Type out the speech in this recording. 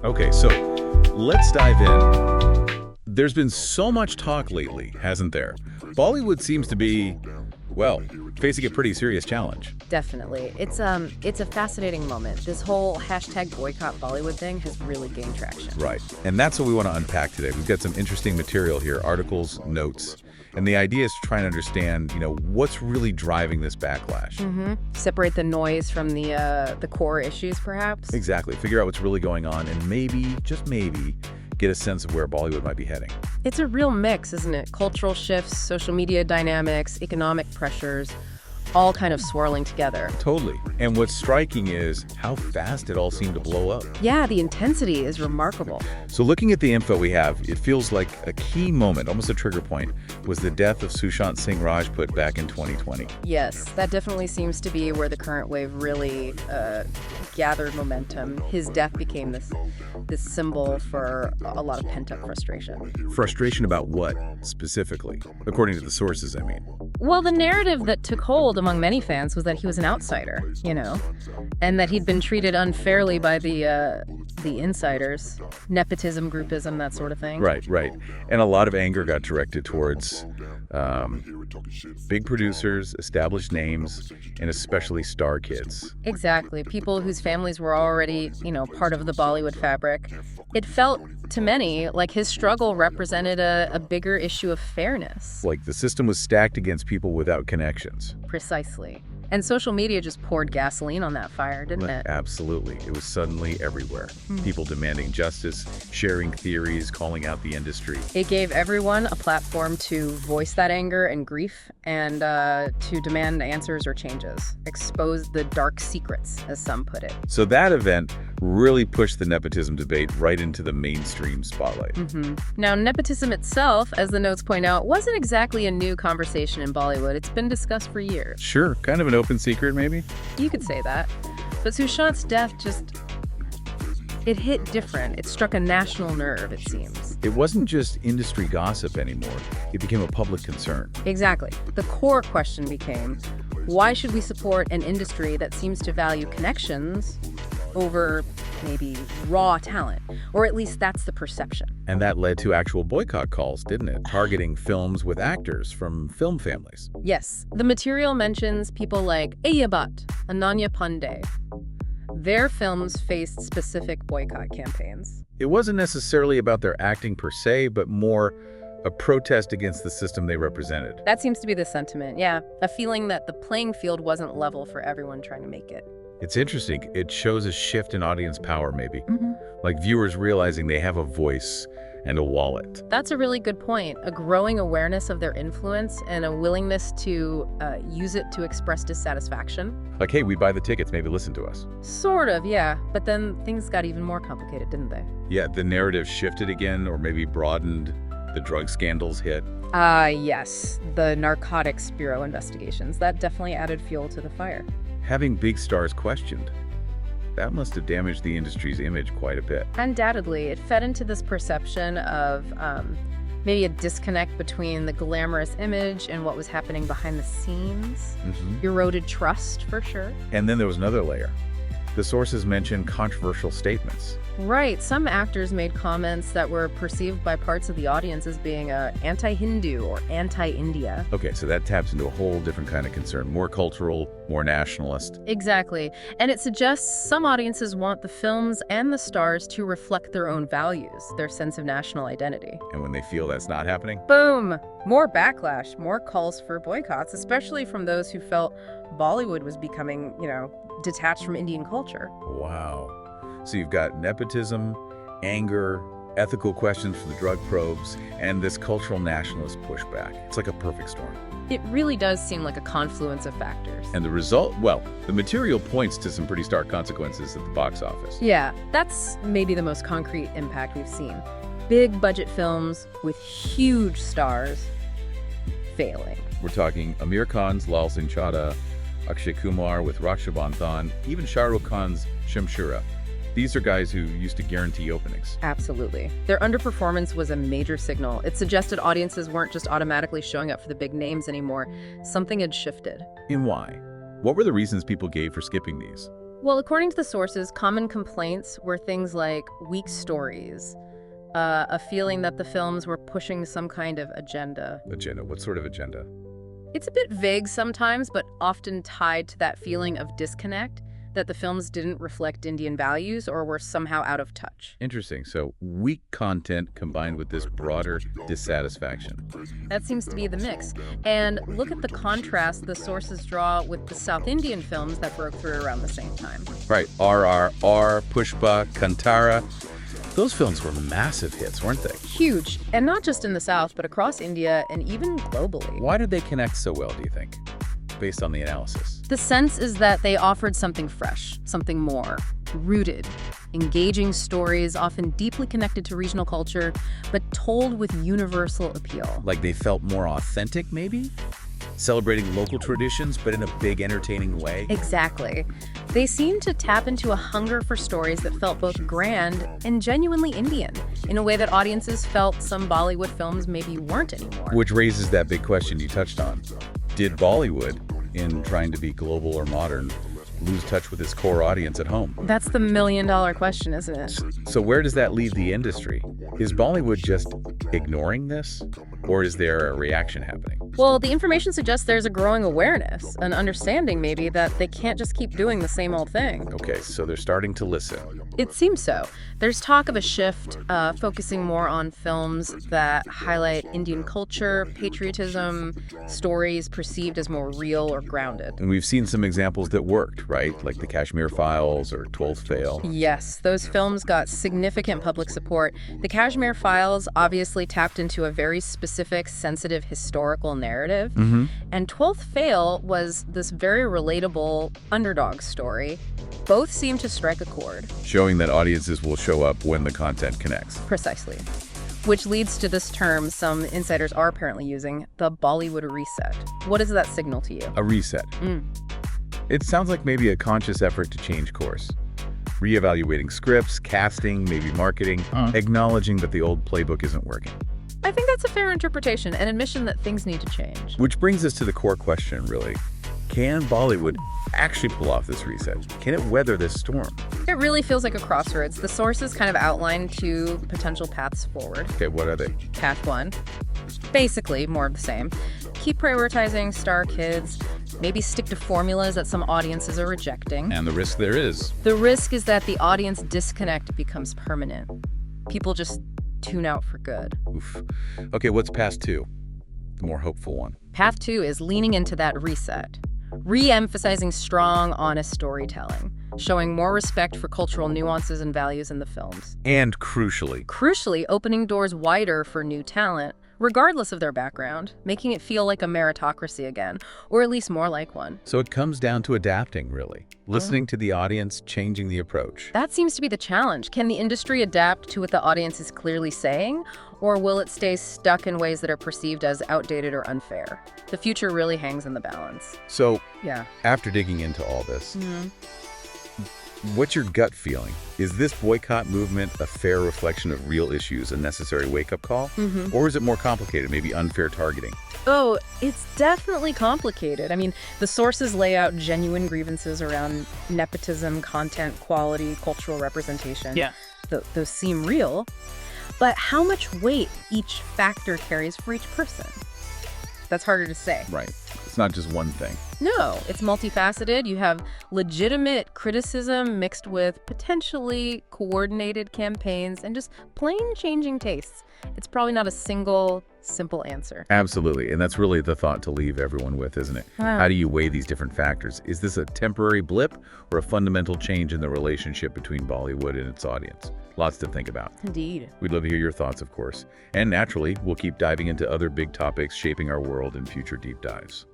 Okay, so let's dive in. There's been so much talk lately, hasn't there? Bollywood seems to be, well, facing a pretty serious challenge. Definitely. It's a fascinating moment. This whole hashtag Boycott Bollywood thing has really gained traction. Right. And that's what we want to unpack today. We've got some interesting material here, articles, notes. And the idea is to try and understand, what's really driving this backlash. Separate the noise from the core issues, perhaps? Exactly. Figure out what's really going on and maybe, just maybe, get a sense of where Bollywood might be heading. It's a real mix, isn't it? Cultural shifts, social media dynamics, economic pressures, all kind of swirling together. Totally. And what's striking is how fast it all seemed to blow up. Yeah, the intensity is remarkable. So looking at the info we have, it feels like a key moment, almost a trigger point, was the death of Sushant Singh Rajput back in 2020. Yes, that definitely seems to be where the current wave really gathered momentum. His death became this symbol for a lot of pent-up frustration. Frustration about what, specifically? According to the sources, I mean. Well, the narrative that took hold among many fans was that he was an outsider, and that he'd been treated unfairly by the insiders, nepotism, groupism, that sort of thing. Right. And a lot of anger got directed towards big producers, established names, and especially star kids. Exactly. People whose families were already, part of the Bollywood fabric. It felt to many like his struggle represented a bigger issue of fairness. Like the system was stacked against people without connections. Precisely. And social media just poured gasoline on that fire, didn't it? Absolutely. It was suddenly everywhere. People demanding justice, sharing theories, calling out the industry. It gave everyone a platform to voice that anger and grief and to demand answers or changes, expose the dark secrets, as some put it. So that event really pushed the nepotism debate right into the mainstream spotlight. Now, nepotism itself, as the notes point out, wasn't exactly a new conversation in Bollywood. It's been discussed for years. Sure, kind of an open secret, maybe? You could say that. But Sushant's death it hit different. It struck a national nerve, it seems. It wasn't just industry gossip anymore. It became a public concern. Exactly. The core question became, why should we support an industry that seems to value connections over maybe raw talent? Or at least that's the perception. And that led to actual boycott calls, didn't it? Targeting films with actors from film families. Yes. The material mentions people like Aya Bhatt, Ananya Pandey. Their films faced specific boycott campaigns. It wasn't necessarily about their acting per se, but more a protest against the system they represented. That seems to be the sentiment, yeah. A feeling that the playing field wasn't level for everyone trying to make it. It's interesting. It shows a shift in audience power, maybe. Like viewers realizing they have a voice and a wallet. That's a really good point. A growing awareness of their influence and a willingness to use it to express dissatisfaction. Like, hey, we buy the tickets, maybe listen to us. Sort of, yeah. But then things got even more complicated, didn't they? Yeah, the narrative shifted again, or maybe broadened. The drug scandals hit. Yes. The Narcotics Bureau investigations. That definitely added fuel to the fire. Having big stars questioned, that must have damaged the industry's image quite a bit. Undoubtedly. It fed into this perception of maybe a disconnect between the glamorous image and what was happening behind the scenes. Eroded trust, for sure. And then there was another layer. The sources mentioned controversial statements. Right. Some actors made comments that were perceived by parts of the audience as being anti-Hindu or anti-India. Okay, so that taps into a whole different kind of concern. More cultural, more nationalist. Exactly. And it suggests some audiences want the films and the stars to reflect their own values, their sense of national identity. And when they feel that's not happening? Boom! More backlash, more calls for boycotts, especially from those who felt Bollywood was becoming, detached from Indian culture. Wow. So you've got nepotism, anger, ethical questions for the drug probes, and this cultural nationalist pushback. It's like a perfect storm. It really does seem like a confluence of factors. And the result? Well, the material points to some pretty stark consequences at the box office. Yeah, that's maybe the most concrete impact we've seen. Big budget films with huge stars failing. We're talking Amir Khan's Lal Singh Chaddha, Akshay Kumar with Rakshabandhan, even Shah Rukh Khan's Shamshura. These are guys who used to guarantee openings. Absolutely. Their underperformance was a major signal. It suggested audiences weren't just automatically showing up for the big names anymore. Something had shifted. And why? What were the reasons people gave for skipping these? Well, according to the sources, common complaints were things like weak stories, a feeling that the films were pushing some kind of agenda. Agenda? What sort of agenda? It's a bit vague sometimes, but often tied to that feeling of disconnect, that the films didn't reflect Indian values or were somehow out of touch. Interesting. So weak content combined with this broader dissatisfaction. That seems to be the mix. And look at the contrast the sources draw with the South Indian films that broke through around the same time. Right. RRR, Pushpa, Kantara. Those films were massive hits, weren't they? Huge. And not just in the South, but across India and even globally. Why did they connect so well, do you think, based on the analysis? The sense is that they offered something fresh, something more, rooted, engaging stories often deeply connected to regional culture, but told with universal appeal. Like they felt more authentic, maybe? Celebrating local traditions, but in a big, entertaining way? Exactly. They seemed to tap into a hunger for stories that felt both grand and genuinely Indian, in a way that audiences felt some Bollywood films maybe weren't anymore. Which raises that big question you touched on. Did Bollywood, in trying to be global or modern, lose touch with its core audience at home? That's the million-dollar question, isn't it? So where does that leave the industry? Is Bollywood just ignoring this? Or is there a reaction happening? Well, the information suggests there's a growing awareness, an understanding maybe that they can't just keep doing the same old thing. Okay, so they're starting to listen. It seems so. There's talk of a shift, focusing more on films that highlight Indian culture, patriotism, stories perceived as more real or grounded. And we've seen some examples that worked, right? Like the Kashmir Files or 12th Fail. Yes, those films got significant public support. The Kashmir Files obviously tapped into a very specific, sensitive historical narrative. And 12th Fail was this very relatable underdog story. Both seem to strike a chord. Showing that audiences will show up when the content connects. Precisely. Which leads to this term some insiders are apparently using, the Bollywood reset. What does that signal to you? A reset. It sounds like maybe a conscious effort to change course. Reevaluating scripts, casting, maybe marketing, acknowledging that the old playbook isn't working. I think that's a fair interpretation, an admission that things need to change. Which brings us to the core question, really. Can Bollywood actually pull off this reset? Can it weather this storm? It really feels like a crossroads. The sources kind of outline two potential paths forward. Okay, what are they? Path one, basically more of the same. Keep prioritizing star kids, maybe stick to formulas that some audiences are rejecting. And the risk there is? The risk is that the audience disconnect becomes permanent. People just tune out for good. Oof. Okay, what's path two? The more hopeful one. Path two is leaning into that reset. Re-emphasizing strong, honest storytelling, showing more respect for cultural nuances and values in the films. And crucially, opening doors wider for new talent, regardless of their background, making it feel like a meritocracy again, or at least more like one. So it comes down to adapting, really. Listening to the audience, changing the approach. That seems to be the challenge. Can the industry adapt to what the audience is clearly saying, or will it stay stuck in ways that are perceived as outdated or unfair? The future really hangs in the balance. So, Yeah. after digging into all this, what's your gut feeling? Is this boycott movement a fair reflection of real issues, a necessary wake-up call? Or is it more complicated, maybe unfair targeting? Oh, it's definitely complicated. I mean, the sources lay out genuine grievances around nepotism, content quality, cultural representation. Yeah. Those seem real. But how much weight each factor carries for each person? That's harder to say. Right. It's not just one thing. No, it's multifaceted. You have legitimate criticism mixed with potentially coordinated campaigns and just plain changing tastes. It's probably not a single, simple answer. Absolutely. And that's really the thought to leave everyone with, isn't it? Wow. How do you weigh these different factors? Is this a temporary blip or a fundamental change in the relationship between Bollywood and its audience? Lots to think about. Indeed. We'd love to hear your thoughts, of course. And naturally, we'll keep diving into other big topics shaping our world in future deep dives.